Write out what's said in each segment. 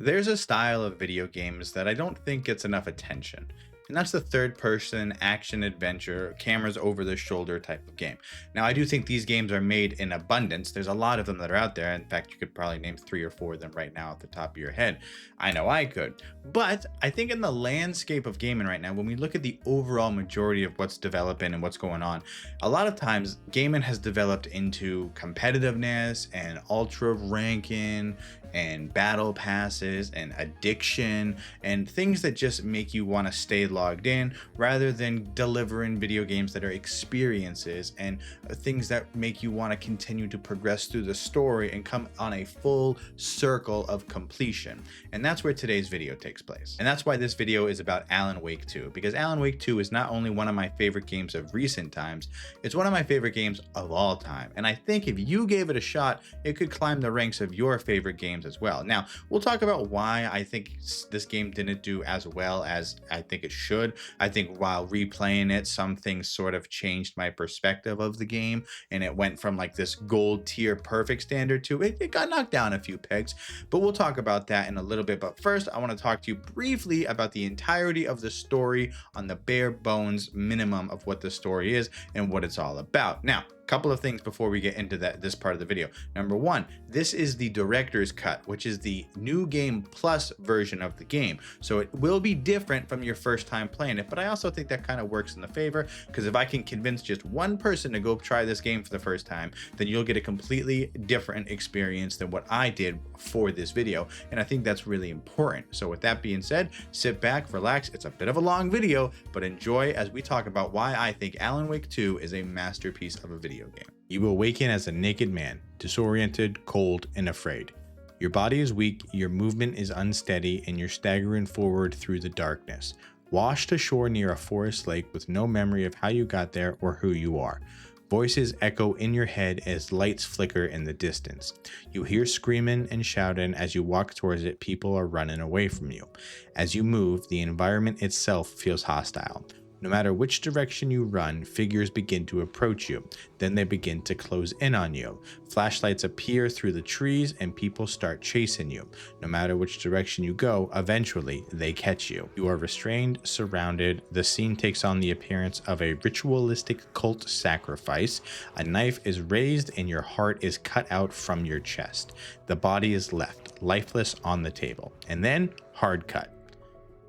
There's a style of video games that I don't think gets enough attention, and that's the third person action adventure, cameras over the shoulder type of game. Now, I do think these games are made in abundance. There's a lot of them that are out there. In fact, you could probably name three or four of them right now at the top of your head. I know I could. But I think in the landscape of gaming right now, when we look at the overall majority of what's developing and what's going on, a lot of times gaming has developed into competitiveness and ultra ranking and battle passes and addiction and things that just make you want to stay logged in rather than delivering video games that are experiences and things that make you want to continue to progress through the story and come on a full circle of completion. And that's where today's video takes place. And that's why this video is about Alan Wake 2, because Alan Wake 2 is not only one of my favorite games of recent times, it's one of my favorite games of all time. And I think if you gave it a shot, it could climb the ranks of your favorite games as well. Now, we'll talk about why I think this game didn't do as well as I think it should. I think while replaying it, some things sort of changed my perspective of the game, and it went from like this gold tier perfect standard to it got knocked down a few pegs. But we'll talk about that in a little bit. But first, I want to talk to you briefly about the entirety of the story on the bare bones minimum of what the story is and what it's all about. Now, couple of things before we get into this part of the video. Number one, this is the director's cut, which is the new game plus version of the game. So it will be different from your first time playing it, but I also think that kind of works in the favor, because if I can convince just one person to go try this game for the first time, then you'll get a completely different experience than what I did for this video. And I think that's really important. So with that being said, sit back, relax. It's a bit of a long video, but enjoy as we talk about why I think Alan Wake 2 is a masterpiece of a video game. You awaken as a naked man, disoriented, cold, and afraid. Your body is weak, your movement is unsteady, and you're staggering forward through the darkness. Washed ashore near a forest lake with no memory of how you got there or who you are. Voices echo in your head as lights flicker in the distance. You hear screaming and shouting as you walk towards it. People are running away from you. As you move, the environment itself feels hostile. No matter which direction you run, figures begin to approach you. Then they begin to close in on you. Flashlights appear through the trees and people start chasing you. No matter which direction you go, eventually they catch you. You are restrained, surrounded. The scene takes on the appearance of a ritualistic cult sacrifice. A knife is raised and your heart is cut out from your chest. The body is left, lifeless on the table. And then, hard cut.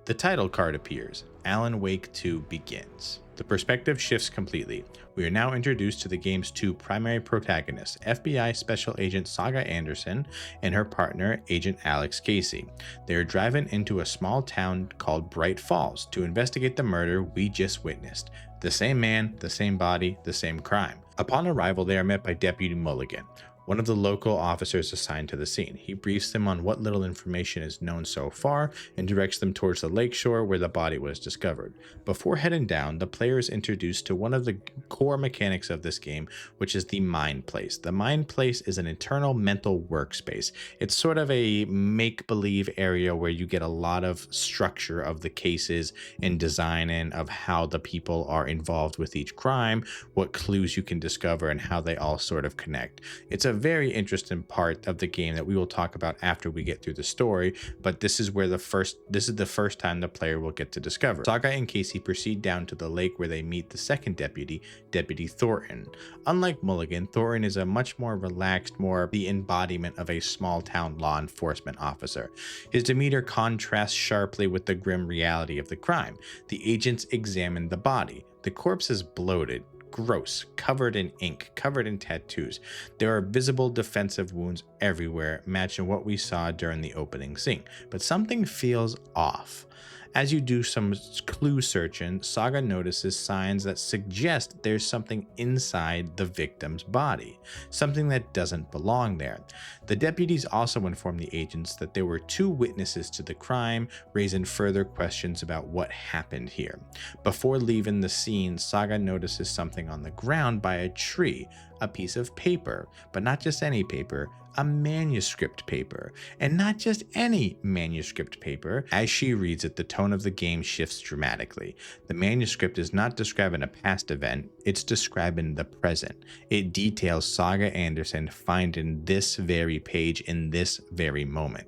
The title card appears. Alan Wake 2 begins. The perspective shifts completely. We are now introduced to the game's two primary protagonists, FBI Special Agent Saga Anderson and her partner, Agent Alex Casey. They are driving into a small town called Bright Falls to investigate the murder we just witnessed. The same man, the same body, the same crime. Upon arrival, they are met by Deputy Mulligan, one of the local officers assigned to the scene. He briefs them on what little information is known so far and directs them towards the lakeshore where the body was discovered. Before heading down, the player is introduced to one of the core mechanics of this game, which is the Mind Place. The Mind Place is an internal mental workspace. It's sort of a make-believe area where you get a lot of structure of the cases and designing of how the people are involved with each crime, what clues you can discover, and how they all sort of connect. It's a very interesting part of the game that we will talk about after we get through the story, but this is the first time the player will get to discover. Saga and Casey proceed down to the lake where they meet the second deputy, Deputy Thornton. Unlike Mulligan, Thornton is a much more relaxed, more the embodiment of a small town law enforcement officer. His demeanor contrasts sharply with the grim reality of the crime. The agents examine the body. The corpse is bloated, gross, covered in ink, covered in tattoos. There are visible defensive wounds everywhere, matching what we saw during the opening scene. But something feels off. As you do some clue searching, Saga notices signs that suggest there's something inside the victim's body, something that doesn't belong there. The deputies also inform the agents that there were two witnesses to the crime, raising further questions about what happened here. Before leaving the scene, Saga notices something on the ground by a tree, a piece of paper, but not just any paper, a manuscript paper, and not just any manuscript paper. As she reads it, the tone of the game shifts dramatically. The manuscript is not describing a past event, it's describing the present. It details Saga Anderson finding this very page in this very moment.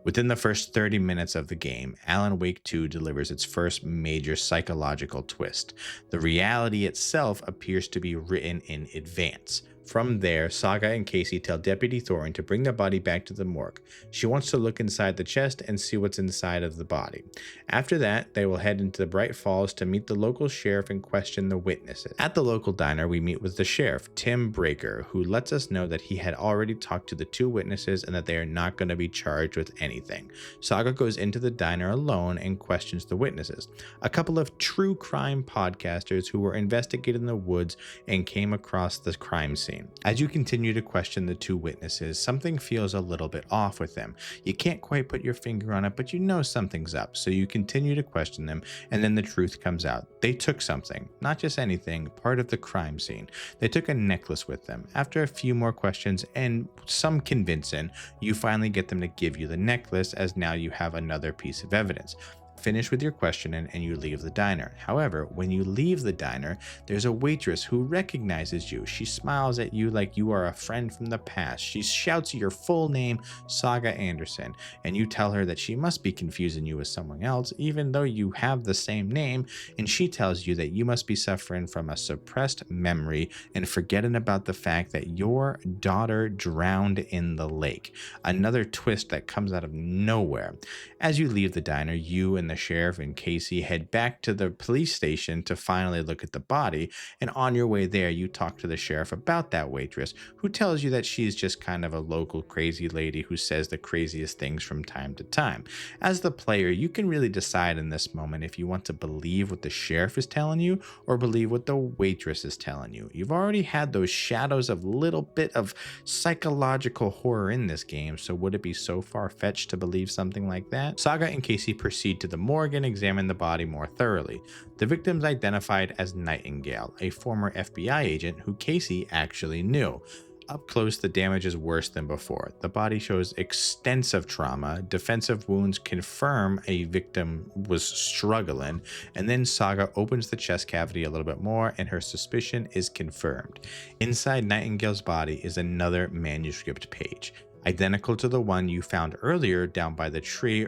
Within the first 30 minutes of the game, Alan Wake 2 delivers its first major psychological twist. The reality itself appears to be written in advance. From there, Saga and Casey tell Deputy Thornton to bring the body back to the morgue. She wants to look inside the chest and see what's inside of the body. After that, they will head into the Bright Falls to meet the local sheriff and question the witnesses. At the local diner, we meet with the sheriff, Tim Breaker, who lets us know that he had already talked to the two witnesses and that they are not going to be charged with anything. Saga goes into the diner alone and questions the witnesses, a couple of true crime podcasters who were investigating the woods and came across the crime scene. As you continue to question the two witnesses, something feels a little bit off with them. You can't quite put your finger on it, but you know something's up, so you continue to question them, and then the truth comes out. They took something, not just anything, part of the crime scene. They took a necklace with them. After a few more questions and some convincing, you finally get them to give you the necklace, as now you have another piece of evidence. Finish with your questioning and you leave the diner. However, when you leave the diner, there's a waitress who recognizes you. She smiles at you like you are a friend from the past. She shouts your full name, Saga Anderson, and you tell her that she must be confusing you with someone else, even though you have the same name, and she tells you that you must be suffering from a suppressed memory and forgetting about the fact that your daughter drowned in the lake. Another twist that comes out of nowhere. As you leave the diner, you and the sheriff and Casey head back to the police station to finally look at the body, and on your way there, you talk to the sheriff about that waitress, who tells you that she's just kind of a local crazy lady who says the craziest things from time to time. As the player, you can really decide in this moment if you want to believe what the sheriff is telling you or believe what the waitress is telling you. You've already had those shadows of little bit of psychological horror in this game, so would it be so far-fetched to believe something like that? Saga and Casey proceed to the morgue and examine the body more thoroughly. The victim's identified as Nightingale, a former FBI agent who Casey actually knew. Up close, the damage is worse than before. The body shows extensive trauma, defensive wounds confirm a victim was struggling, and then Saga opens the chest cavity a little bit more and her suspicion is confirmed. Inside Nightingale's body is another manuscript page, identical to the one you found earlier down by the tree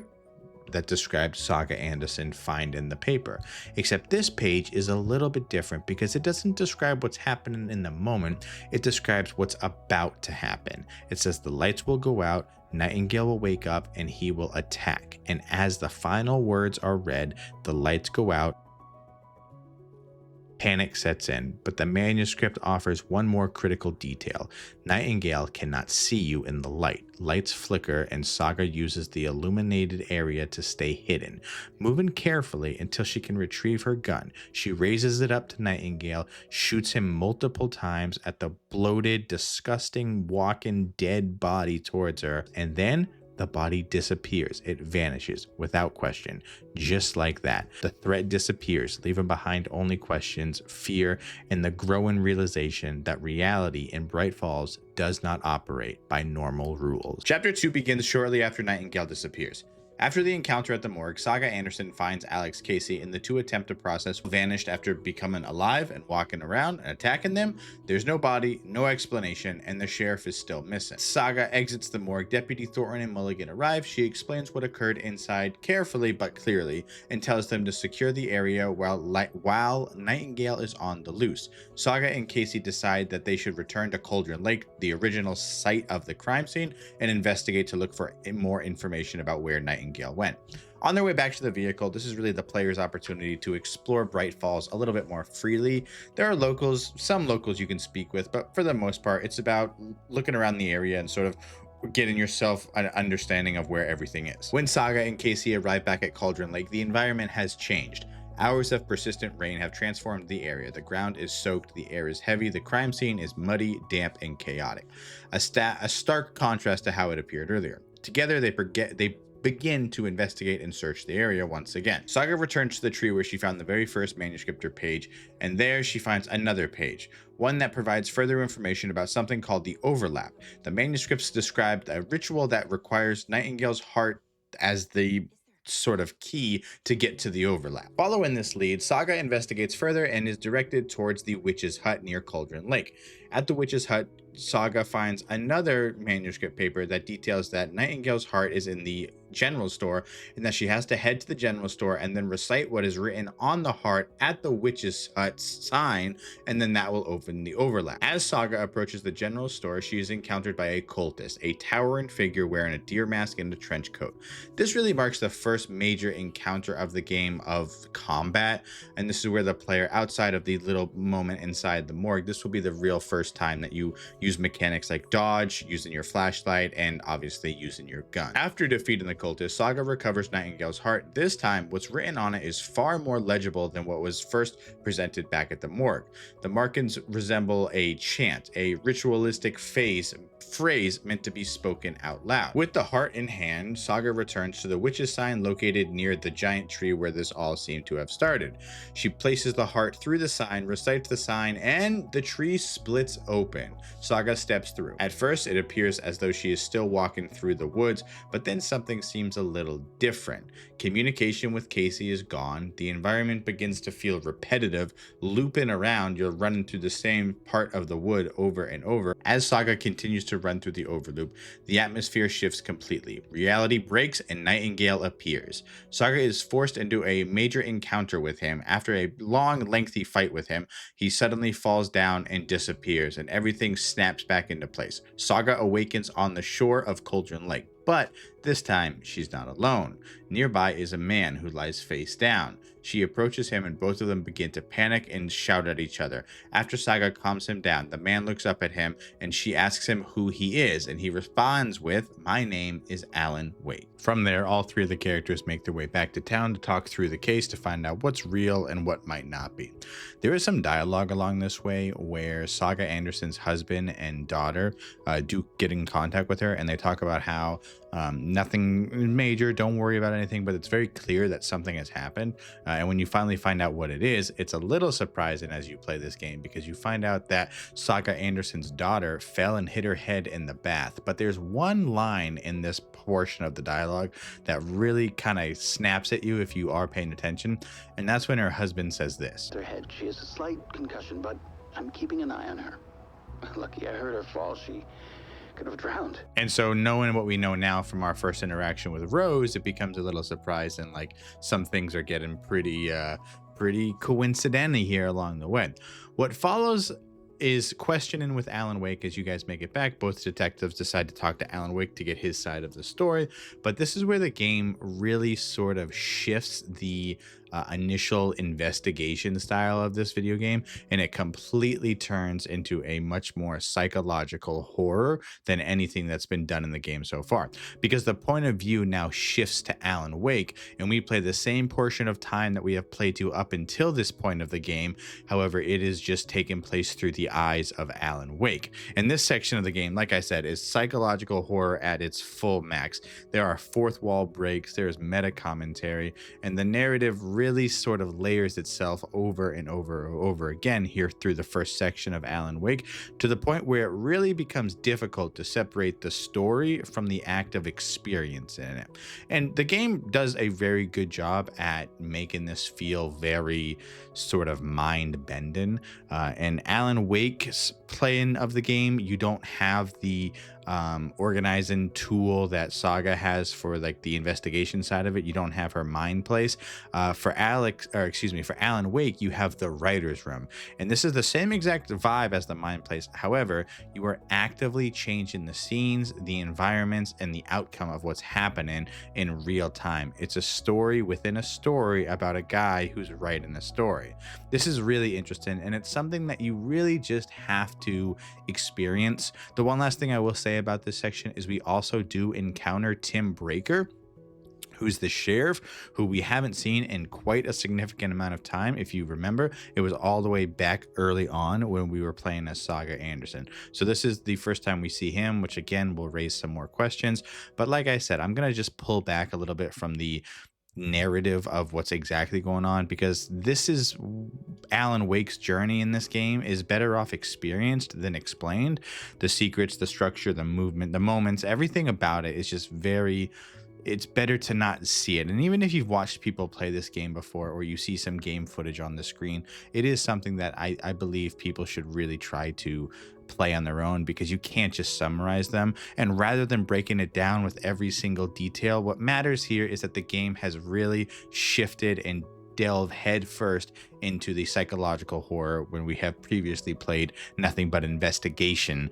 that described Saga Anderson find in the paper. Except this page is a little bit different because it doesn't describe what's happening in the moment, it describes what's about to happen. It says the lights will go out, Nightingale will wake up, and he will attack. And as the final words are read, the lights go out, panic sets in, but the manuscript offers one more critical detail. Nightingale cannot see you in the light. Lights flicker and Saga uses the illuminated area to stay hidden. Moving carefully until she can retrieve her gun, she raises it up to Nightingale, shoots him multiple times at the bloated, disgusting, walking dead body towards her, and then the body disappears. It vanishes without question, just like that. The threat disappears, leaving behind only questions, fear, and the growing realization that reality in Bright Falls does not operate by normal rules. Chapter 2 begins shortly after Nightingale disappears. After the encounter at the morgue, Saga Anderson finds Alex Casey, and the two attempt to process vanished after becoming alive and walking around and attacking them. There's no body, no explanation, and the sheriff is still missing. Saga exits the morgue. Deputy Thornton and Mulligan arrive. She explains what occurred inside carefully but clearly and tells them to secure the area while Nightingale is on the loose. Saga and Casey decide that they should return to Cauldron Lake, the original site of the crime scene, and investigate to look for more information about where Nightingale went. On their way back to the vehicle, this is really the player's opportunity to explore Bright Falls a little bit more freely. There are some locals you can speak with, but for the most part, it's about looking around the area and sort of getting yourself an understanding of where everything is. When Saga and Casey arrive back at Cauldron Lake, the environment has changed. Hours of persistent rain have transformed the area. The ground is soaked, the air is heavy, the crime scene is muddy, damp, and chaotic. A stark contrast to how it appeared earlier. Together, they begin to investigate and search the area once again. Saga returns to the tree where she found the very first manuscript page, and there she finds another page, one that provides further information about something called the overlap. The manuscripts described a ritual that requires Nightingale's heart as the sort of key to get to the overlap. Following this lead, Saga investigates further and is directed towards the witch's hut near Cauldron Lake. At the witch's hut, Saga finds another manuscript paper that details that Nightingale's heart is in the general store and that she has to head to the general store and then recite what is written on the heart at the witch's hut's sign, and then that will open the overlap. As Saga approaches the general store, she is encountered by a cultist, a towering figure wearing a deer mask and a trench coat. This really marks the first major encounter of the game of combat, and this is where the player, outside of the little moment inside the morgue, this will be the real first time that you use mechanics like dodge, using your flashlight, and obviously using your gun. After defeating the cultist, Saga recovers Nightingale's heart. This time, what's written on it is far more legible than what was first presented back at the morgue. The markings resemble a chant, a ritualistic phrase meant to be spoken out loud. With the heart in hand, Saga returns to the witch's sign located near the giant tree where this all seemed to have started. She places the heart through the sign, recites the sign, and the tree splits open. Saga steps through. At first, it appears as though she is still walking through the woods, but then something seems a little different. Communication with Casey is gone. The environment begins to feel repetitive. Looping around, you're running through the same part of the wood over and over. As Saga continues to run through the overloop, the atmosphere shifts completely. Reality breaks and Nightingale appears. Saga is forced into a major encounter with him. After a long, lengthy fight with him, he suddenly falls down and disappears, and everything snaps back into place. Saga awakens on the shore of Cauldron Lake, but this time she's not alone. Nearby is a man who lies face down. She approaches him and both of them begin to panic and shout at each other. After Saga calms him down, the man looks up at him and she asks him who he is, and he responds with, "My name is Alan Wake." From there, all three of the characters make their way back to town to talk through the case to find out what's real and what might not be. There is some dialogue along this way where Saga Anderson's husband and daughter do get in contact with her, and they talk about how nothing major, don't worry about anything, but it's very clear that something has happened. And when you finally find out what it is, it's a little surprising as you play this game, because you find out that Saga Anderson's daughter fell and hit her head in the bath. But there's one line in this portion of the dialogue that really kind of snaps at you if you are paying attention. And that's when her husband says this. Her head, she has a slight concussion, but I'm keeping an eye on her. Lucky I heard her fall. She could have drowned. And so, knowing what we know now from our first interaction with Rose, it becomes a little surprising. Like, some things are getting pretty coincidental here along the way. What follows is questioning with Alan Wake as you guys make it back. Both detectives decide to talk to Alan Wake to get his side of the story, but this is where the game really sort of shifts the initial investigation style of this video game, and it completely turns into a much more psychological horror than anything that's been done in the game so far, because the point of view now shifts to Alan Wake, and we play the same portion of time that we have played to up until this point of the game. However, it is just taking place through the eyes of Alan Wake. And this section of the game, like I said, is psychological horror at its full max. There are fourth wall breaks, there's meta commentary, and the narrative really sort of layers itself over and over again here through the first section of Alan Wake, to the point where it really becomes difficult to separate the story from the act of experience in it. And the game does a very good job at making this feel very sort of mind-bending. And Alan Wake's playing of the game, you don't have the organizing tool that Saga has for like the investigation side of it. You don't have her mind place. For Alan Wake, you have the writer's room, and this is the same exact vibe as the mind place. However, you are actively changing the scenes, the environments, and the outcome of what's happening in real time. It's a story within a story about a guy who's writing a story. This is really interesting, and it's something that you really just have to experience. The one last thing I will say about this section is we also do encounter Tim Breaker, who's the sheriff, who we haven't seen in quite a significant amount of time. If you remember, it was all the way back early on when we were playing as Saga Anderson. So this is the first time we see him, which again will raise some more questions. But like I said, I'm going to just pull back a little bit from the narrative of what's exactly going on, because this is Alan Wake's journey in this game is better off experienced than explained. The secrets, the structure, the movement, the moments, everything about it is just very, it's better to not see it. And even if you've watched people play this game before, or you see some game footage on the screen, it is something that I believe people should really try to play on their own because you can't just summarize them. And rather than breaking it down with every single detail, what matters here is that the game has really shifted and delve headfirst into the psychological horror when we have previously played nothing but investigation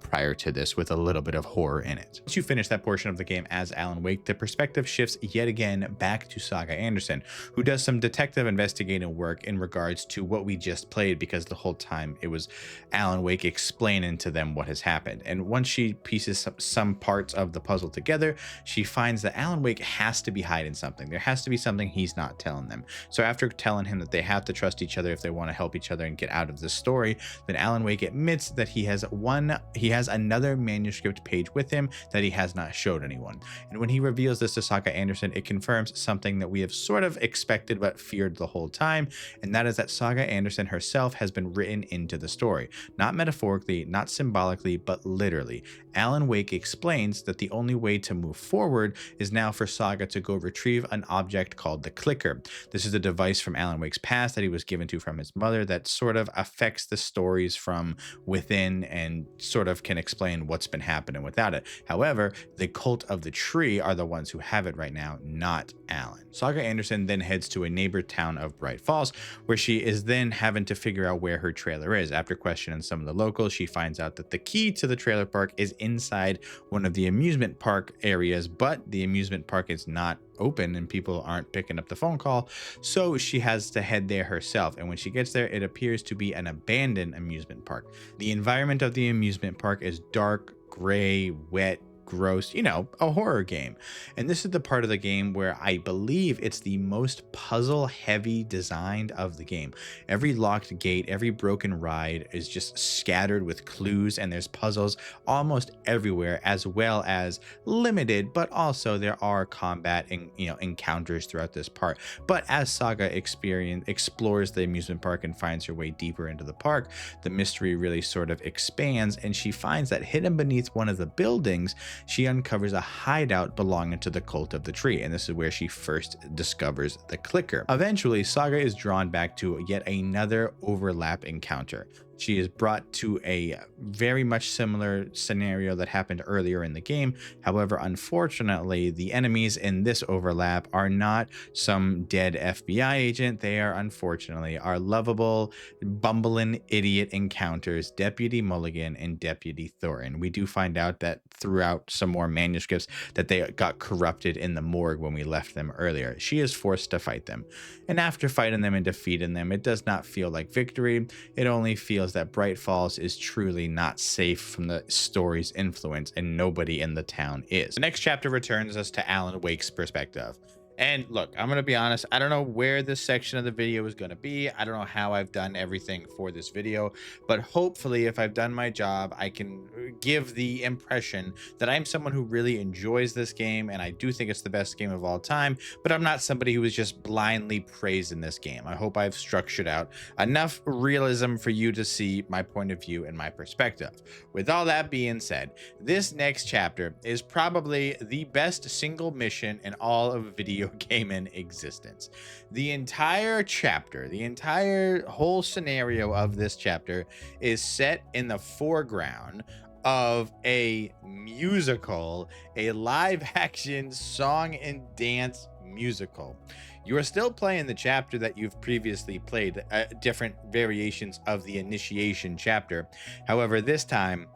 prior to this, with a little bit of horror in it. Once you finish that portion of the game as Alan Wake, the perspective shifts yet again back to Saga Anderson, who does some detective investigating work in regards to what we just played, because the whole time it was Alan Wake explaining to them what has happened. And once she pieces some parts of the puzzle together, she finds that Alan Wake has to be hiding something. There has to be something he's not telling them. So after telling him that they have to trust each other if they want to help each other and get out of this story, then Alan Wake admits that he has another manuscript page with him that he has not showed anyone. And when he reveals this to Saga Anderson, it confirms something that we have sort of expected but feared the whole time, and that is that Saga Anderson herself has been written into the story. Not metaphorically, not symbolically, but literally. Alan Wake explains that the only way to move forward is now for Saga to go retrieve an object called the clicker. This is a device from Alan Wake's past that he was given to from his mother that sort of affects the stories from within and sort of can explain what's been happening without it. However, the cult of the tree are the ones who have it right now, not Alan. Saga Anderson then heads to a neighbor town of Bright Falls, where she is then having to figure out where her trailer is. After questioning some of the locals, she finds out that the key to the trailer park is inside one of the amusement park areas, but the amusement park is not open and people aren't picking up the phone call, so she has to head there herself. And when she gets there, it appears to be an abandoned amusement park. The environment of the amusement park is dark, gray, wet, gross, a horror game. And this is the part of the game where I believe it's the most puzzle heavy designed of the game. Every locked gate, every broken ride is just scattered with clues, and there's puzzles almost everywhere, as well as limited, but also there are combat and encounters throughout this part. But as Saga explores the amusement park and finds her way deeper into the park, the mystery really sort of expands, and she finds that hidden beneath one of the buildings, she uncovers a hideout belonging to the cult of the tree, and this is where she first discovers the clicker. Eventually, Saga is drawn back to yet another overlap encounter. She is brought to a very much similar scenario that happened earlier in the game. However, unfortunately, the enemies in this overlap are not some dead FBI agent. They are, unfortunately, our lovable, bumbling idiot encounters, Deputy Mulligan and Deputy Thornton. We do find out that throughout some more manuscripts that they got corrupted in the morgue when we left them earlier. She is forced to fight them. And after fighting them and defeating them, it does not feel like victory. It only feels that Bright Falls is truly not safe from the story's influence, and nobody in the town is. The next chapter returns us to Alan Wake's perspective. And look, I'm going to be honest, I don't know where this section of the video is going to be. I don't know how I've done everything for this video, but hopefully if I've done my job, I can give the impression that I'm someone who really enjoys this game, and I do think it's the best game of all time, but I'm not somebody who is just blindly praising this game. I hope I've structured out enough realism for you to see my point of view and my perspective. With all that being said, this next chapter is probably the best single mission in all of video game in existence. The entire chapter, the entire whole scenario of this chapter is set in the foreground of a musical, a live action song and dance musical. You are still playing the chapter that you've previously played, different variations of the initiation chapter. However, this time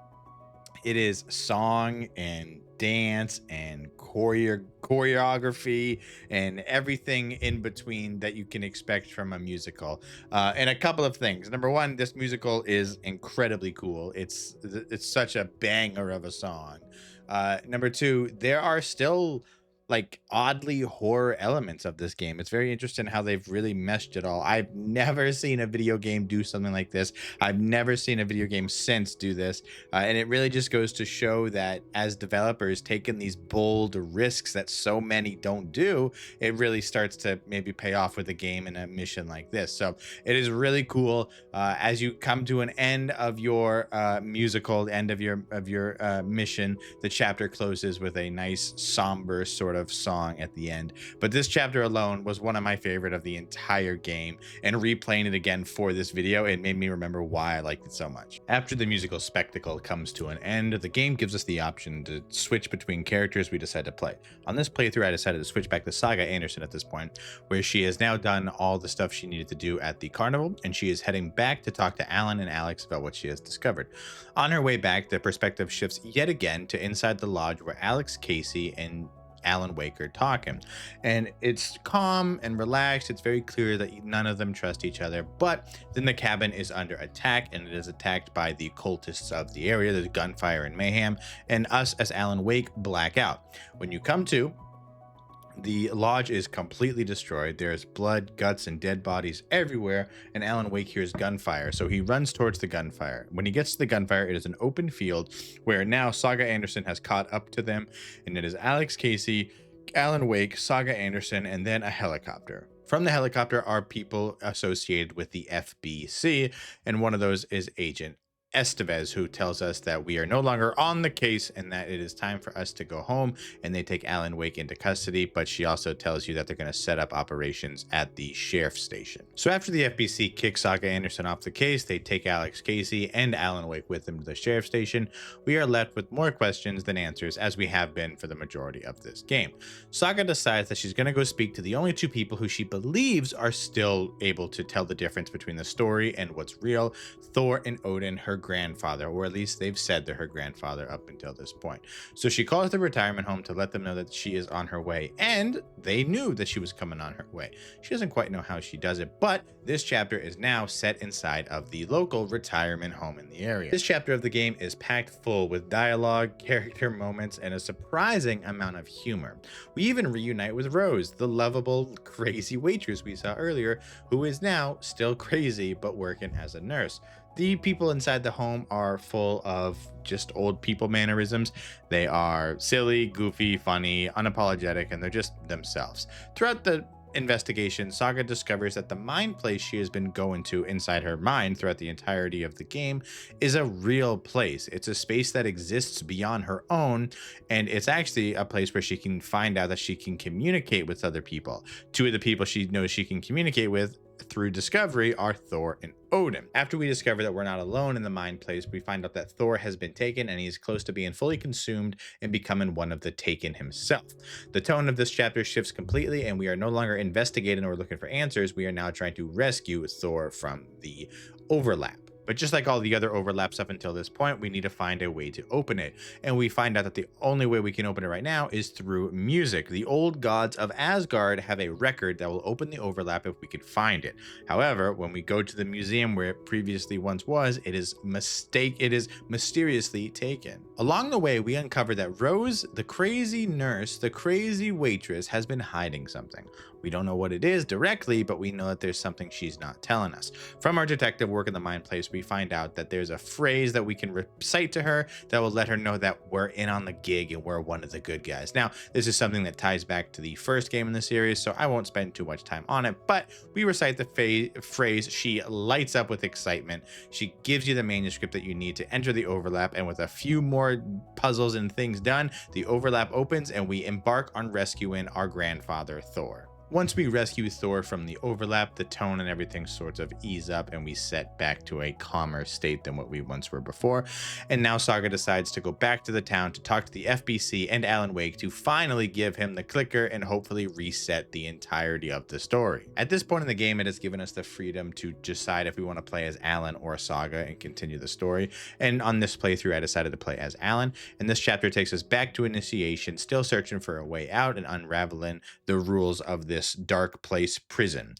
it is song and dance and choreography and everything in between that you can expect from a musical. And a couple of things. Number one, this musical is incredibly cool. It's such a banger of a song. Number two, there are still like oddly horror elements of this game. It's very interesting how they've really meshed it all. I've never seen a video game do something like this. I've never seen a video game since do this. And it really just goes to show that as developers taking these bold risks that so many don't do, it really starts to maybe pay off with a game and a mission like this. So it is really cool. As you come to an end of your musical, end of your mission, the chapter closes with a nice somber sort of of song at the end. But this chapter alone was one of my favorite of the entire game, and replaying it again for this video, it made me remember why I liked it so much. After the musical spectacle comes to an end, the game gives us the option to switch between characters we decide to play. On this playthrough, I decided to switch back to Saga Anderson at this point, where she has now done all the stuff she needed to do at the carnival, and she is heading back to talk to Alan and Alex about what she has discovered. On her way back, the perspective shifts yet again to inside the lodge where Alex, Casey, and Alan Wake are talking, and it's calm and relaxed. It's very clear that none of them trust each other, but then the cabin is under attack, and it is attacked by the cultists of the area. There's gunfire and mayhem, and us as Alan Wake black out. When you come to, the lodge is completely destroyed. There's blood, guts, and dead bodies everywhere, and Alan Wake hears gunfire, so he runs towards the gunfire. When he gets to the gunfire, it is an open field where now Saga Anderson has caught up to them, and it is Alex, Casey, Alan Wake, Saga Anderson, and then a helicopter. From the helicopter are people associated with the FBC, and one of those is Agent Estevez, who tells us that we are no longer on the case and that it is time for us to go home, and they take Alan Wake into custody. But she also tells you that they're going to set up operations at the sheriff's station. So after the FBC kicks Saga Anderson off the case, they take Alex, Casey, and Alan Wake with them to the sheriff's station. We are left with more questions than answers, as we have been for the majority of this game. Saga decides that she's going to go speak to the only two people who she believes are still able to tell the difference between the story and what's real: Thor and Odin, her grandfather, or at least they've said they're her grandfather up until this point. So she calls the retirement home to let them know that she is on her way, and they knew that she was coming on her way. She doesn't quite know how she does it, but this chapter is now set inside of the local retirement home in the area. This chapter of the game is packed full with dialogue, character moments, and a surprising amount of humor. We even reunite with Rose, the lovable, crazy waitress we saw earlier, who is now still crazy but working as a nurse. The people inside the home are full of just old people mannerisms. They are silly, goofy, funny, unapologetic, and they're just themselves. Throughout the investigation, Saga discovers that the mind place she has been going to inside her mind throughout the entirety of the game is a real place. It's a space that exists beyond her own, and it's actually a place where she can find out that she can communicate with other people. Two of the people she knows she can communicate with through discovery are Thor and Odin. After we discover that we're not alone in the mind place, we find out that Thor has been taken, and he's close to being fully consumed and becoming one of the Taken himself. The tone of this chapter shifts completely, and we are no longer investigating or looking for answers. We are now trying to rescue Thor from the overlap. But just like all the other overlaps up until this point, we need to find a way to open it. And we find out that the only way we can open it right now is through music. The old gods of Asgard have a record that will open the overlap if we can find it. However, when we go to the museum where it previously once was, it is mysteriously taken. Along the way, we uncover that Rose, the crazy nurse, the crazy waitress, has been hiding something. We don't know what it is directly, but we know that there's something she's not telling us. From our detective work in the mind place, we find out that there's a phrase that we can recite to her that will let her know that we're in on the gig and we're one of the good guys. Now, this is something that ties back to the first game in the series, so I won't spend too much time on it, but we recite the phrase. She lights up with excitement. She gives you the manuscript that you need to enter the overlap, and with a few more puzzles and things done, the overlap opens and we embark on rescuing our grandfather, Thor. Once we rescue Thor from the overlap, the tone and everything sorts of ease up, and we set back to a calmer state than what we once were before. And now Saga decides to go back to the town to talk to the FBC and Alan Wake to finally give him the clicker and hopefully reset the entirety of the story. At this point in the game, it has given us the freedom to decide if we want to play as Alan or Saga and continue the story. And on this playthrough, I decided to play as Alan. And this chapter takes us back to initiation, still searching for a way out and unraveling the rules of this dark place prison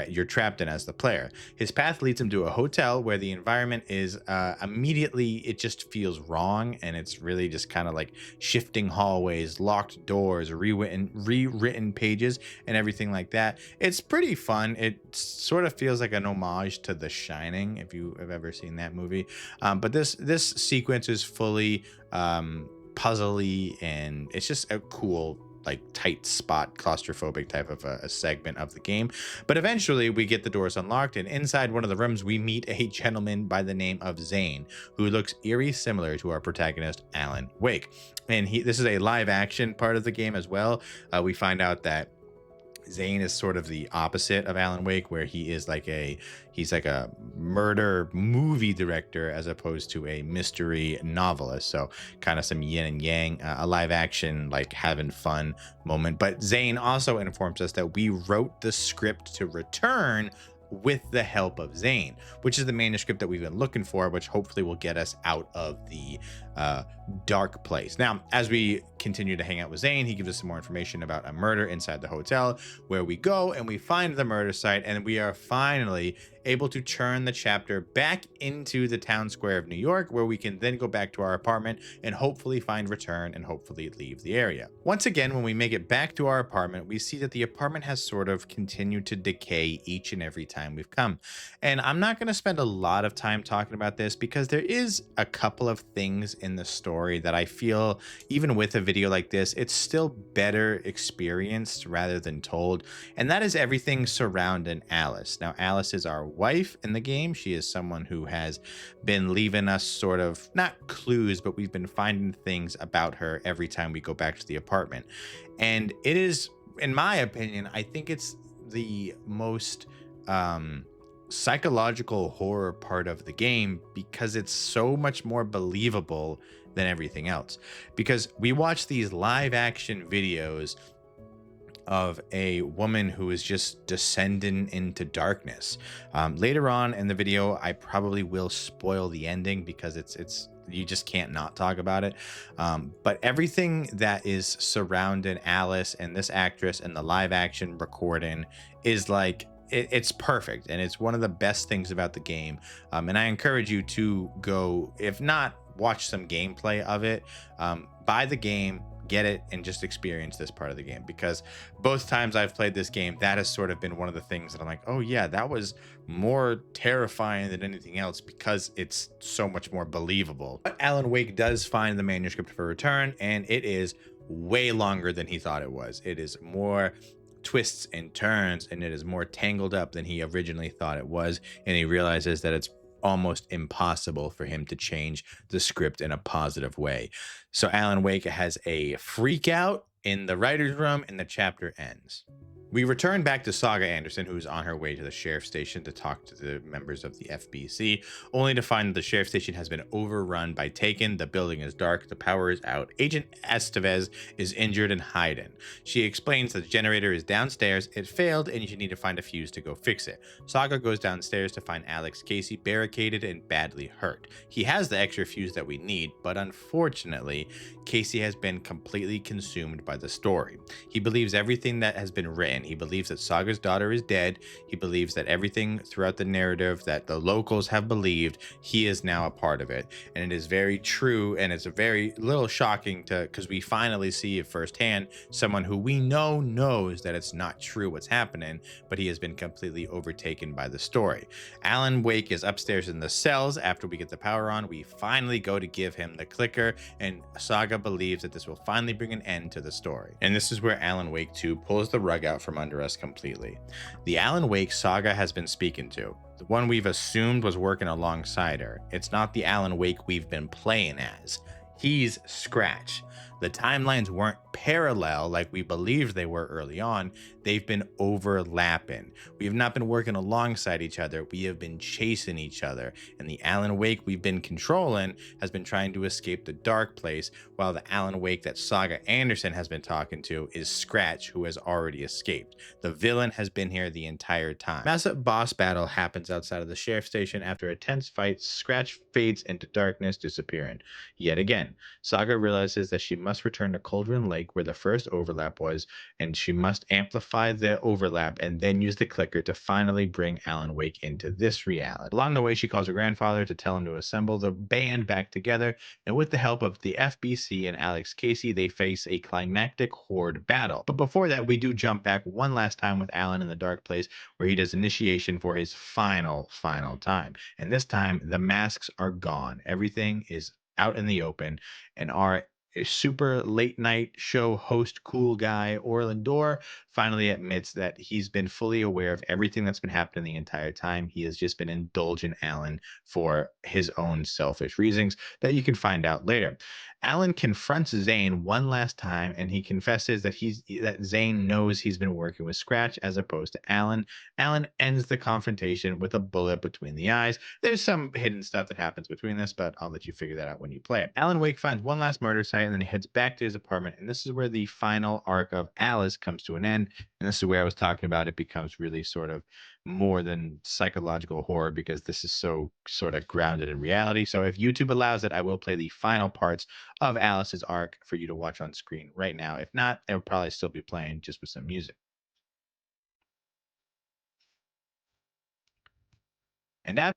you're trapped in as the player. His path leads him to a hotel where the environment is immediately, it just feels wrong, and it's really just kind of like shifting hallways, locked doors, rewritten pages, and everything like that. It's pretty fun. It sort of feels like an homage to The Shining, if you have ever seen that movie. But this sequence is fully puzzly, and it's just a cool like tight spot, claustrophobic type of a segment of the game. But eventually we get the doors unlocked, and inside one of the rooms we meet a gentleman by the name of Zane, who looks eerie similar to our protagonist Alan Wake. And this is a live action part of the game as well. We find out that Zane is sort of the opposite of Alan Wake, where he's like a murder movie director as opposed to a mystery novelist. So kind of some yin and yang, a live action like having fun moment. But Zane also informs us that we wrote the script to return with the help of Zane, which is the manuscript that we've been looking for, which hopefully will get us out of the dark place. Now, as we continue to hang out with Zane, he gives us some more information about a murder inside the hotel, where we go and we find the murder site, and we are finally able to turn the chapter back into the town square of New York, where we can then go back to our apartment and hopefully find return and hopefully leave the area. Once again, when we make it back to our apartment, we see that the apartment has sort of continued to decay each and every time we've come. And I'm not going to spend a lot of time talking about this because there is a couple of things in the story that I feel, even with a video like this, it's still better experienced rather than told. And that is everything surrounding Alice. Now, Alice is our wife in the game. She is someone who has been leaving us sort of not clues, but we've been finding things about her every time we go back to the apartment. And it is, in my opinion, I think it's the most psychological horror part of the game because it's so much more believable than everything else. Because we watch these live action videos of a woman who is just descending into darkness. Later on in the video, I probably will spoil the ending because it's you just can't not talk about it. But everything that is surrounding Alice and this actress and the live action recording is like it's perfect, and it's one of the best things about the game. And I encourage you to go, if not watch some gameplay of it, buy the game, get it, and just experience this part of the game, because both times I've played this game, that has sort of been one of the things that I'm like, oh yeah, that was more terrifying than anything else because it's so much more believable. But Alan Wake does find the manuscript for return, and it is way longer than he thought it was. It is more twists and turns, and it is more tangled up than he originally thought it was, and he realizes that it's almost impossible for him to change the script in a positive way. So Alan Wake has a freak out in the writer's room, and the chapter ends. We return back to Saga Anderson, who's on her way to the sheriff's station to talk to the members of the FBC, only to find that the sheriff's station has been overrun by Taken. The building is dark, the power is out. Agent Estevez is injured and hiding. She explains that the generator is downstairs, it failed, and you need to find a fuse to go fix it. Saga goes downstairs to find Alex Casey barricaded and badly hurt. He has the extra fuse that we need, but unfortunately, Casey has been completely consumed by the story. He believes everything that has been written. He believes that Saga's daughter is dead. He believes that everything throughout the narrative that the locals have believed, he is now a part of it. And it is very true, and it's a very little shocking because we finally see it firsthand, someone who we know knows that it's not true what's happening, but he has been completely overtaken by the story. Alan Wake is upstairs in the cells. After we get the power on, we finally go to give him the clicker, and Saga believes that this will finally bring an end to the story. And this is where Alan Wake 2 pulls the rug out from under us completely. The Alan Wake Saga has been speaking to, the one we've assumed was working alongside her, it's not the Alan Wake we've been playing as. He's Scratch. The timelines weren't parallel like we believed they were early on. They've been overlapping. We have not been working alongside each other. We have been chasing each other. And the Alan Wake we've been controlling has been trying to escape the dark place, while the Alan Wake that Saga Anderson has been talking to is Scratch, who has already escaped. The villain has been here the entire time. Massive boss battle happens outside of the sheriff's station. After a tense fight, Scratch fades into darkness, disappearing. Yet again, Saga realizes that she must return to Cauldron Lake, where the first overlap was, and she must amplify the overlap and then use the clicker to finally bring Alan Wake into this reality. Along the way, she calls her grandfather to tell him to assemble the band back together, and with the help of the FBC and Alex Casey, they face a climactic horde battle. But before that, we do jump back one last time with Alan in the dark place, where he does initiation for his final time. And this time, the masks are gone. Everything is out in the open, and our super late night show host cool guy Orland Dorr finally admits that he's been fully aware of everything that's been happening the entire time. He has just been indulging Alan for his own selfish reasons that you can find out later. Alan confronts Zane one last time, and he confesses that Zane knows he's been working with Scratch as opposed to Alan. Alan ends the confrontation with a bullet between the eyes. There's some hidden stuff that happens between this, but I'll let you figure that out when you play it. Alan Wake finds one last murder site, and then he heads back to his apartment. And this is where the final arc of Alice comes to an end. And this is where I was talking about it becomes really sort of more than psychological horror, because this is so sort of grounded in reality. So if YouTube allows it, I will play the final parts of Alice's arc for you to watch on screen right now. If not, it'll probably still be playing just with some music. And after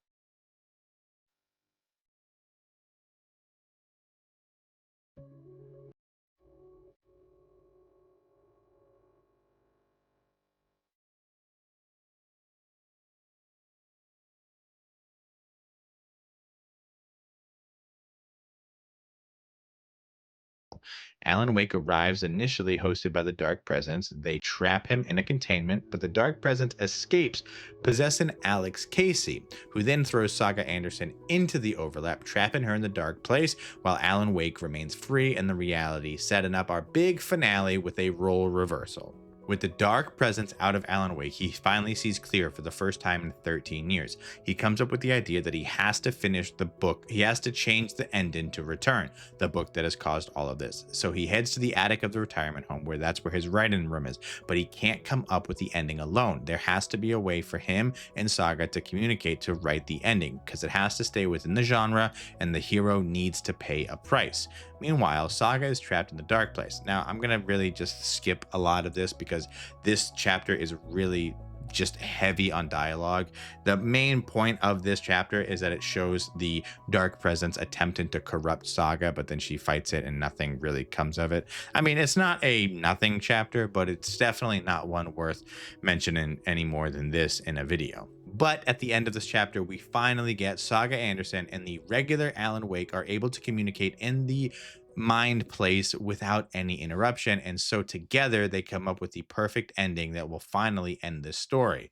Alan Wake arrives, initially hosted by the Dark Presence. They trap him in a containment, but the Dark Presence escapes, possessing Alex Casey, who then throws Saga Anderson into the overlap, trapping her in the dark place, while Alan Wake remains free in the reality, setting up our big finale with a role reversal. With the Dark Presence out of Alan Wake, he finally sees clear for the first time in 13 years. He comes up with the idea that he has to finish the book. He has to change the ending to Return, the book that has caused all of this. So he heads to the attic of the retirement home, where that's where his writing room is, but he can't come up with the ending alone. There has to be a way for him and Saga to communicate to write the ending, because it has to stay within the genre, and the hero needs to pay a price. Meanwhile, Saga is trapped in the dark place. Now, I'm going to really just skip a lot of this because this chapter is really just heavy on dialogue. The main point of this chapter is that it shows the Dark Presence attempting to corrupt Saga, but then she fights it and nothing really comes of it. I mean, it's not a nothing chapter, but it's definitely not one worth mentioning any more than this in a video. But at the end of this chapter, we finally get Saga Anderson and the regular Alan Wake are able to communicate in the mind place without any interruption. And so together they come up with the perfect ending that will finally end this story.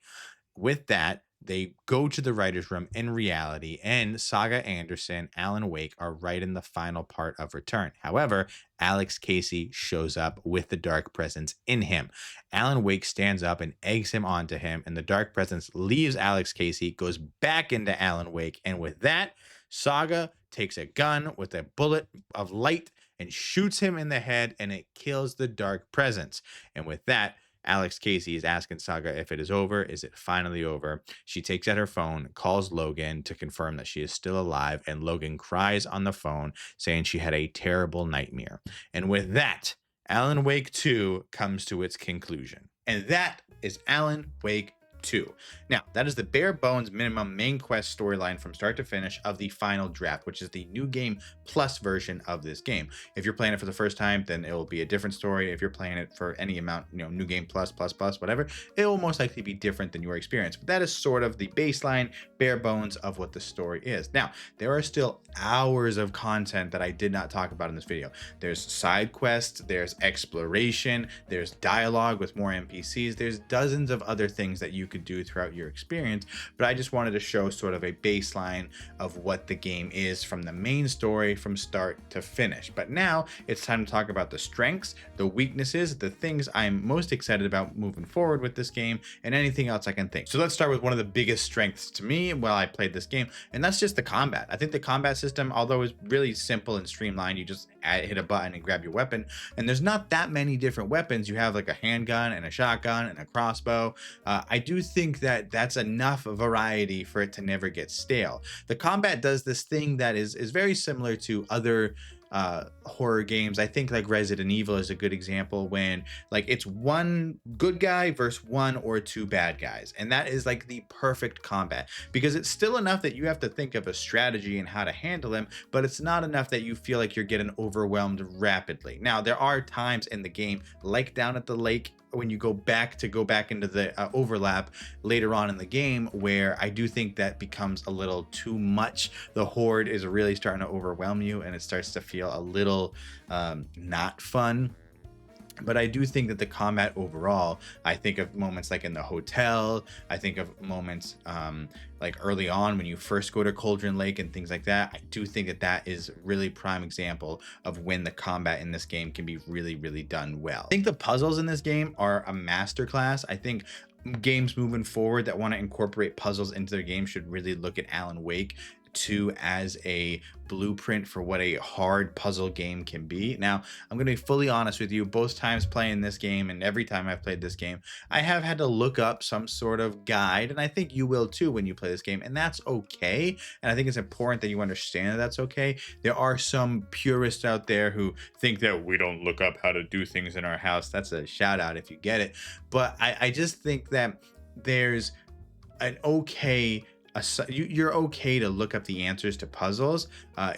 With that, they go to the writer's room in reality, and Saga Anderson, Alan Wake are writing the final part of Return. However, Alex Casey shows up with the Dark Presence in him. Alan Wake stands up and eggs him onto him, and the Dark Presence leaves Alex Casey, goes back into Alan Wake, and with that, Saga takes a gun with a bullet of light and shoots him in the head, and it kills the Dark Presence. And with that, Alex Casey is asking Saga if it is over. Is it finally over? She takes out her phone, calls Logan to confirm that she is still alive, and Logan cries on the phone, saying she had a terrible nightmare. And with that, Alan Wake 2 comes to its conclusion. And that is Alan Wake 2. Now, that is the bare bones minimum main quest storyline from start to finish of the final draft, which is the new game plus version of this game. If you're playing it for the first time, then it will be a different story. If you're playing it for any amount, new game plus, whatever, it will most likely be different than your experience. But that is sort of the baseline, bare bones of what the story is. Now, there are still hours of content that I did not talk about in this video. There's side quests, there's exploration, there's dialogue with more NPCs, there's dozens of other things that you could do throughout your experience, but I just wanted to show sort of a baseline of what the game is from the main story from start to finish. But now it's time to talk about the strengths, the weaknesses, the things I'm most excited about moving forward with this game, and anything else I can think. So let's start with one of the biggest strengths to me while I played this game, and that's just the combat. I think the combat system, although it's really simple and streamlined, you just hit a button and grab your weapon, and there's not that many different weapons. You have like a handgun and a shotgun and a crossbow. I do think that that's enough variety for it to never get stale. The combat does this thing that is very similar to other horror games. I think like Resident Evil is a good example, when like it's one good guy versus one or two bad guys, and that is like the perfect combat, because it's still enough that you have to think of a strategy and how to handle him, but it's not enough that you feel like you're getting overwhelmed rapidly. Now, there are times in the game, like down at the lake when you go back into the overlap later on in the game, where I do think that becomes a little too much. The horde is really starting to overwhelm you, and it starts to feel a little not fun. But I do think that the combat overall, I think of moments like in the hotel, I think of moments like early on when you first go to Cauldron Lake and things like that. I do think that that is really prime example of when the combat in this game can be really, really done well. I think the puzzles in this game are a masterclass. I think games moving forward that want to incorporate puzzles into their game should really look at Alan Wake 2 as a blueprint for what a hard puzzle game can be. Now, I'm going to be fully honest with you, both times playing this game and every time I've played this game, I have had to look up some sort of guide, and I think you will too when you play this game, and that's okay. And I think it's important that you understand that that's okay. There are some purists out there who think that we don't look up how to do things in our house. That's a shout out if you get it. But I just think that there's an okay, you're okay to look up the answers to puzzles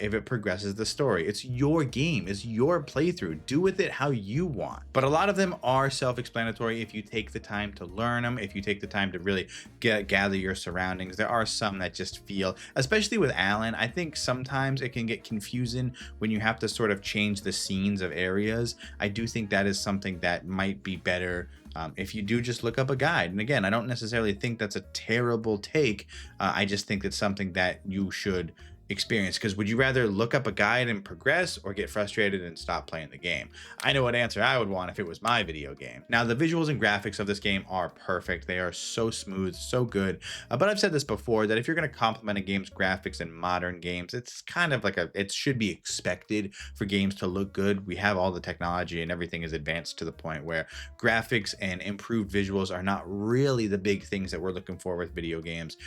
if it progresses the story. It's your game, it's your playthrough. Do with it how you want. But a lot of them are self-explanatory if you take the time to learn them, if you take the time to really gather your surroundings. There are some that just feel, especially with Alan, I think sometimes it can get confusing when you have to sort of change the scenes of areas. I do think that is something that might be better if you do just look up a guide. And again, I don't necessarily think that's a terrible take. I just think it's something that you should experience, because would you rather look up a guide and progress or get frustrated and stop playing the game? I know what answer I would want if it was my video game. Now, the visuals and graphics of this game are perfect. They are so smooth, so good. But I've said this before, that if you're going to compliment a game's graphics in modern games, it's kind of like it should be expected for games to look good. We have all the technology and everything is advanced to the point where graphics and improved visuals are not really the big things that we're looking for with video games.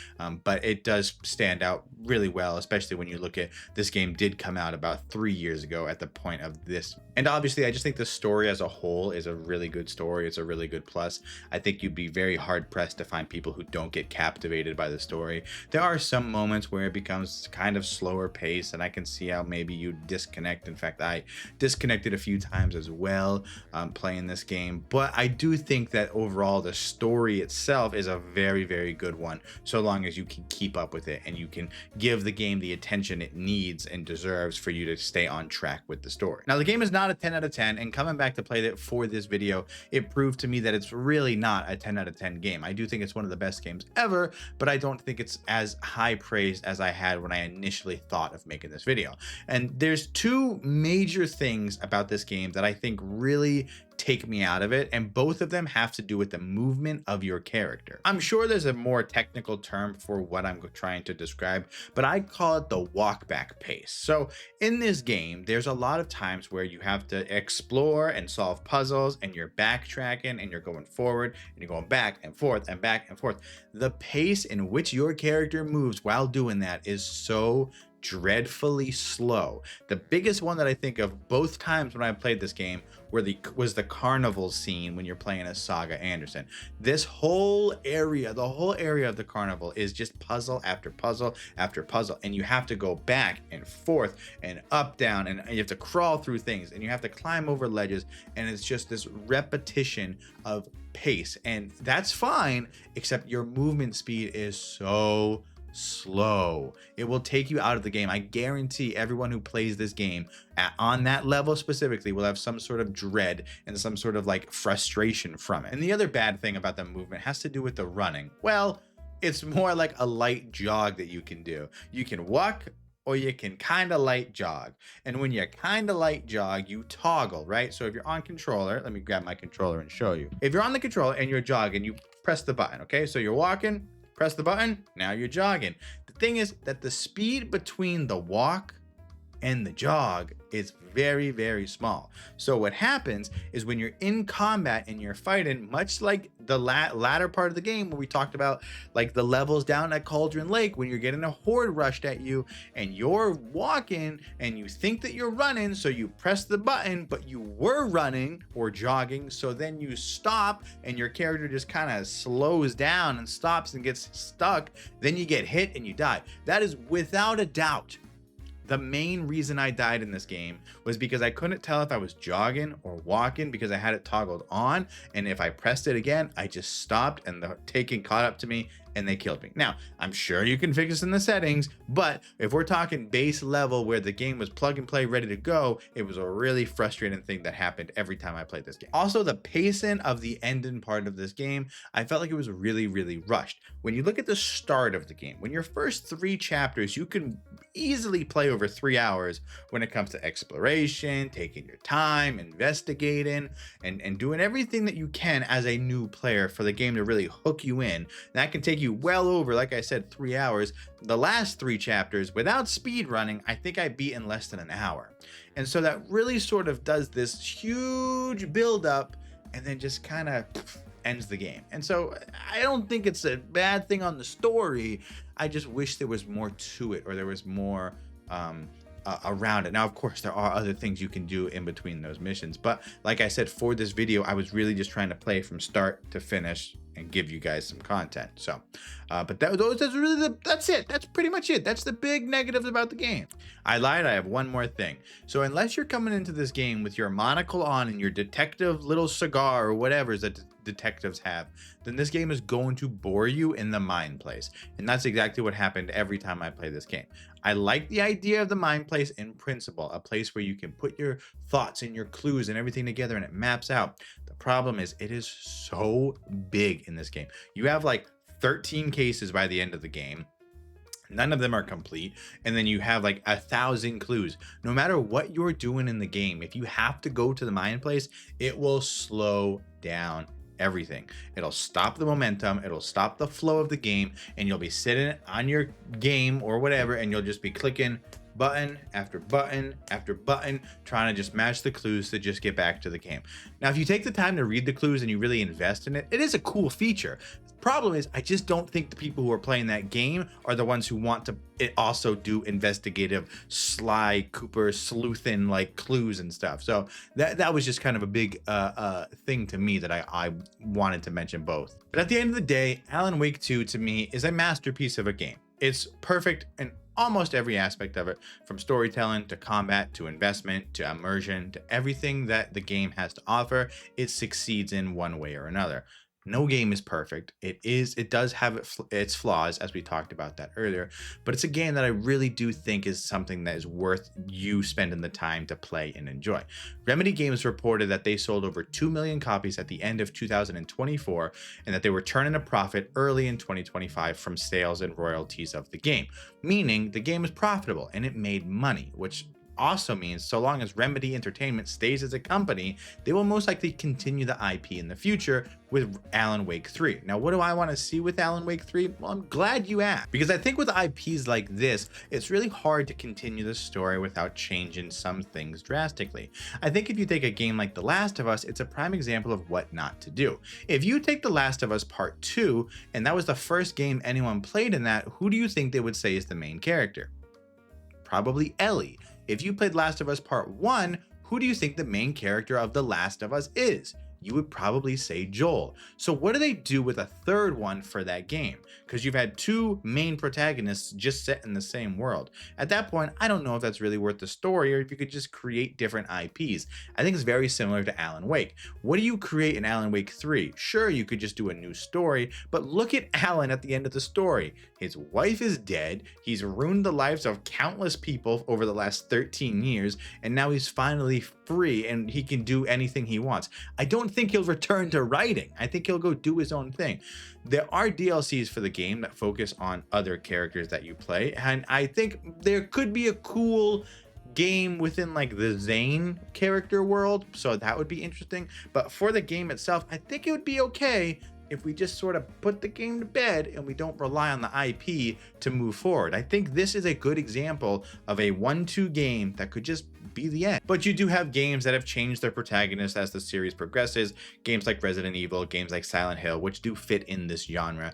But it does stand out really well, especially when you look at this game did come out about 3 years ago at the point of this. And obviously, I just think the story as a whole is a really good story. It's a really good plus. I think you'd be very hard pressed to find people who don't get captivated by the story. There are some moments where it becomes kind of slower pace, and I can see how maybe you disconnect. In fact, I disconnected a few times as well playing this game. But I do think that overall the story itself is a very, very good one, so long as you can keep up with it and you can give the game the attention it needs and deserves for you to stay on track with the story. Now, the game is not a 10 out of 10, and coming back to play it for this video, it proved to me that it's really not a 10 out of 10 game. I do think it's one of the best games ever, but I don't think it's as high praised as I had when I initially thought of making this video. And there's two major things about this game that I think really take me out of it, and both of them have to do with the movement of your character. I'm sure there's a more technical term for what I'm trying to describe, but I call it the walk back pace. So in this game, there's a lot of times where you have to explore and solve puzzles, and you're backtracking and you're going forward and you're going back and forth and back and forth. The pace in which your character moves while doing that is so dreadfully slow. The biggest one that I think of both times when I played this game was the carnival scene when you're playing as Saga Anderson. This whole area, the whole area of the carnival is just puzzle after puzzle after puzzle, and you have to go back and forth and up, down, and you have to crawl through things, and you have to climb over ledges, and it's just this repetition of pace, and that's fine, except your movement speed is so slow. It will take you out of the game. I guarantee everyone who plays this game on that level specifically will have some sort of dread and some sort of like frustration from it. And the other bad thing about the movement has to do with the running. Well, it's more like a light jog that you can do. You can walk or you can kind of light jog. And when you kind of light jog, you toggle, right? So if you're on controller, let me grab my controller and show you. If you're on the controller and you're jogging, you press the button, okay? So you're walking, press the button, now you're jogging. The thing is that the speed between the walk and the jog is very, very small. So what happens is when you're in combat and you're fighting, much like the latter part of the game where we talked about like the levels down at Cauldron Lake, when you're getting a horde rushed at you and you're walking and you think that you're running, so you press the button, but you were running or jogging, so then you stop and your character just kind of slows down and stops and gets stuck, then you get hit and you die. That is without a doubt The main reason I died in this game was because I couldn't tell if I was jogging or walking because I had it toggled on. And if I pressed it again, I just stopped and the taking caught up to me and they killed me. Now, I'm sure you can fix this in the settings, but if we're talking base level where the game was plug and play ready to go, it was a really frustrating thing that happened every time I played this game. Also, the pacing of the ending part of this game, I felt like it was really, really rushed. When you look at the start of the game, when your first 3 chapters, you can easily play over 3 hours when it comes to exploration, taking your time, investigating, and doing everything that you can as a new player for the game to really hook you in. That can take you well over, like I said, 3 hours. The last 3 chapters, without speed running, I think I beat in less than an hour. And so that really sort of does this huge build up and then just kind of ends the game. And so I don't think it's a bad thing on the story. I just wish there was more to it, or there was more around it. Now, of course, there are other things you can do in between those missions, but like I said, for this video, I was really just trying to play from start to finish and give you guys some content. So, but that's it. That's pretty much it. That's the big negatives about the game. I lied. I have one more thing. So unless you're coming into this game with your monocle on and your detective little cigar or whatever that detectives have, then this game is going to bore you in the mine place. And that's exactly what happened every time I play this game. I like the idea of the mine place in principle, a place where you can put your thoughts and your clues and everything together and it maps out. The problem is it is so big in this game. You have like 13 cases by the end of the game. None of them are complete. And then you have like 1,000 clues. No matter what you're doing in the game, if you have to go to the mine place, it will slow down everything. It'll stop the momentum, it'll stop the flow of the game, and you'll be sitting on your game or whatever, and you'll just be clicking button after button after button, trying to just match the clues to just get back to the game. Now, if you take the time to read the clues and you really invest in it, it is a cool feature. The problem is, I just don't think the people who are playing that game are the ones who want to also do investigative, sly Cooper sleuthing like clues and stuff. So that was just kind of a big thing to me that I wanted to mention both. But at the end of the day, Alan Wake 2 to me is a masterpiece of a game. It's perfect in almost every aspect of it, from storytelling to combat to investment to immersion to everything that the game has to offer. It succeeds in one way or another. No game is perfect. It does have its flaws, as we talked about that earlier, but it's a game that I really do think is something that is worth you spending the time to play and enjoy. Remedy Games reported that they sold over 2 million copies at the end of 2024, and that they were turning a profit early in 2025 from sales and royalties of the game, meaning the game is profitable and it made money, which also means so long as Remedy Entertainment stays as a company, they will most likely continue the IP in the future with Alan Wake 3. Now, what do I want to see with Alan Wake 3? Well, I'm glad you asked, because I think with IPs like this, it's really hard to continue the story without changing some things drastically. I think if you take a game like The Last of Us, it's a prime example of what not to do. If you take The Last of Us Part 2, and that was the first game anyone played in that, who do you think they would say is the main character? Probably Ellie. If you played Last of Us Part 1, who do you think the main character of The Last of Us is? You would probably say Joel. So what do they do with a third one for that game? Because you've had 2 main protagonists just set in the same world. At that point, I don't know if that's really worth the story, or if you could just create different IPs. I think it's very similar to Alan Wake. What do you create in Alan Wake 3? Sure, you could just do a new story, but look at Alan at the end of the story. His wife is dead, he's ruined the lives of countless people over the last 13 years, and now he's finally free and he can do anything he wants. I don't think he'll return to writing. I think he'll go do his own thing. There are DLCs for the game that focus on other characters that you play, and I think there could be a cool game within like the Zane character world, so that would be interesting. But for the game itself, I think it would be okay if we just sort of put the game to bed and we don't rely on the IP to move forward. I think this is a good example of a 1-2 game that could just be the end. But you do have games that have changed their protagonists as the series progresses. Games like Resident Evil, games like Silent Hill, which do fit in this genre.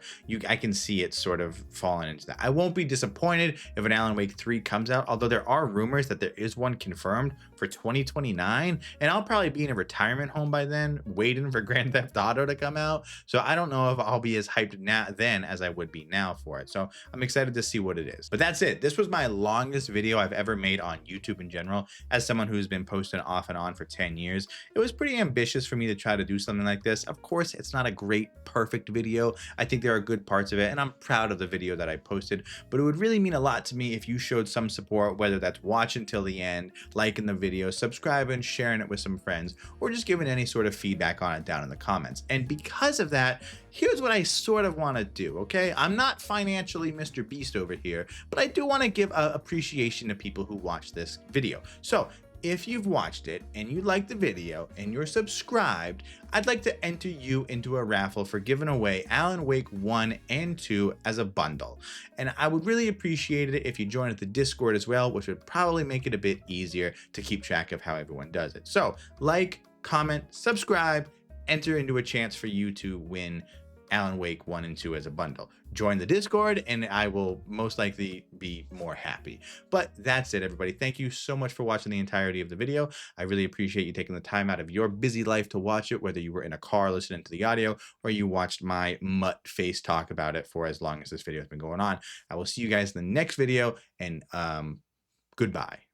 I can see it sort of falling into that. I won't be disappointed if an Alan Wake 3 comes out, although there are rumors that there is one confirmed for 2029, and I'll probably be in a retirement home by then, waiting for Grand Theft Auto to come out. So I don't know if I'll be as hyped now then as I would be now for it. So I'm excited to see what it is. But that's it. This was my longest video I've ever made on YouTube in general. As someone who's been posting off and on for 10 years, it was pretty ambitious for me to try to do something like this. Of course, it's not a great, perfect video. I think there are good parts of it, and I'm proud of the video that I posted, but it would really mean a lot to me if you showed some support, whether that's watching till the end, liking the video, subscribing, sharing it with some friends, or just giving any sort of feedback on it down in the comments. And because of that, here's what I sort of want to do, okay? I'm not financially Mr. Beast over here, but I do want to give appreciation to people who watch this video. So if you've watched it and you like the video and you're subscribed, I'd like to enter you into a raffle for giving away Alan Wake 1 and 2 as a bundle. And I would really appreciate it if you joined the Discord as well, which would probably make it a bit easier to keep track of how everyone does it. So like, comment, subscribe, enter into a chance for you to win Alan Wake 1 and 2 as a bundle. Join the Discord and I will most likely be more happy. But that's it, everybody. Thank you so much for watching the entirety of the video. I really appreciate you taking the time out of your busy life to watch it, whether you were in a car listening to the audio or you watched my mutt face talk about it for as long as this video has been going on. I will see you guys in the next video, and goodbye.